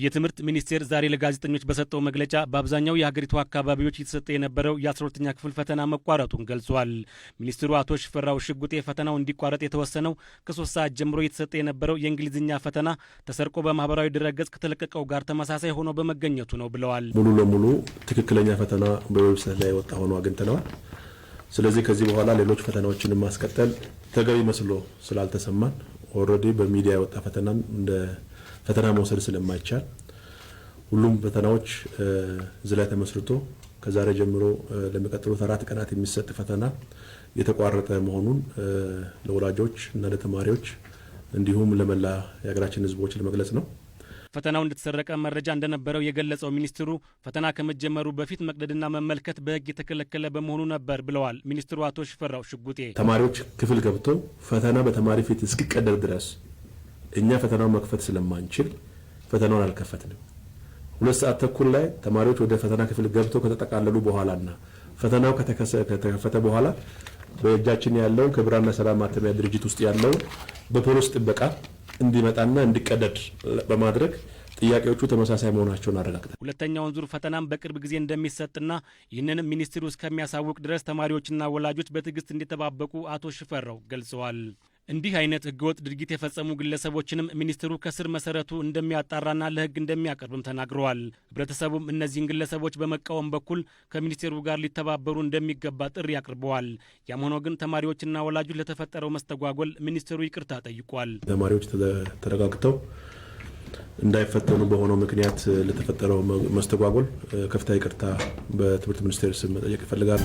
የትምህርት ሚኒስቴር ዛሬ ለጋዜጠኞች በሰጠው መግለጫ በአብዛኛው የሀገሪቱ አካባቢዎች እየተሰጠ የነበረው የ12ኛ ክፍል ፈተና መቋረጡን ገልጿል። ሚኒስትሩ አቶ ሽፈራው ሽጉጤ ፈተናው እንዲቋረጥ የተወሰነው ከ3 ሰዓት ጀምሮ እየተሰጠ የነበረው የእንግሊዝኛ ፈተና ተሰርቆ በማህበራዊ ድረገጽ ከተለቀቀው ጋር ተመሳሳይ ሆኖ በመገኘቱ ነው ብለዋል። ሙሉ ለሙሉ ትክክለኛ ፈተና በዌብሳይት ላይ ወጣ ሆኖ አግኝተናል። ስለዚህ ከዚህ በኋላ ሌሎች ፈተናዎችን ማስቀጠል ተገቢ መስሎ ስላልተሰማን ኦልሬዲ በሚዲያ የወጣ ፈተና እንደ ፈተና መውሰድ ስለማይቻል ሁሉም ፈተናዎች ዝላይ ተመስርቶ ከዛሬ ጀምሮ ለሚቀጥሉት 4 ቀናት የሚሰጥ ፈተና የተቋረጠ መሆኑን ለወላጆች እና ለተማሪዎች እንዲሁም ለመላ የሀገራችን ሕዝቦች ለመግለጽ ነው። ፈተናው እንደተሰረቀ መረጃ እንደነበረው የገለጸው ሚኒስትሩ ፈተና ከመጀመሩ በፊት መቅደድና መመልከት በሕግ የተከለከለ በመሆኑ ነበር ብለዋል። ሚኒስትሩ አቶ ሽፈራው ሽጉጤ ተማሪዎች ክፍል ገብቶ ፈተና በተማሪ ፊት እስኪቀደድ ድረስ እኛ ፈተናውን መክፈት ስለማንችል ፈተናውን አልከፈትንም። 2 ሰዓት ተኩል ላይ ተማሪዎች ወደ ፈተና ክፍል ገብተው ከተጠቃለሉ በኋላና ፈተናው ከተከፈተ በኋላ በእጃችን ያለው ከብራና ሰላም ማተሚያ ድርጅት ውስጥ ያለው በፖሊስ ጥበቃ እንዲመጣና እንዲቀደድ በማድረግ ጥያቄዎቹ ተመሳሳይ መሆናቸውን አረጋግጠናል። ሁለተኛውን ዙር ፈተናም በቅርብ ጊዜ እንደሚሰጥና ይህንንም ሚኒስትሩ እስከሚያሳውቅ ድረስ ተማሪዎችና ወላጆች በትዕግስት እንዲጠባበቁ አቶ ሽፈራው ገልጸዋል። እንዲህ አይነት ህገወጥ ድርጊት የፈጸሙ ግለሰቦችንም ሚኒስትሩ ከስር መሰረቱ እንደሚያጣራና ለህግ እንደሚያቀርብም ተናግረዋል። ህብረተሰቡም እነዚህን ግለሰቦች በመቃወም በኩል ከሚኒስቴሩ ጋር ሊተባበሩ እንደሚገባ ጥሪ አቅርበዋል። ያም ሆኖ ግን ተማሪዎችና ወላጆች ለተፈጠረው መስተጓጎል ሚኒስትሩ ይቅርታ ጠይቋል። ተማሪዎች ተረጋግተው እንዳይፈተኑ በሆነው ምክንያት ለተፈጠረው መስተጓጎል ከፍተኛ ይቅርታ በትምህርት ሚኒስቴር ስም መጠየቅ ይፈልጋል።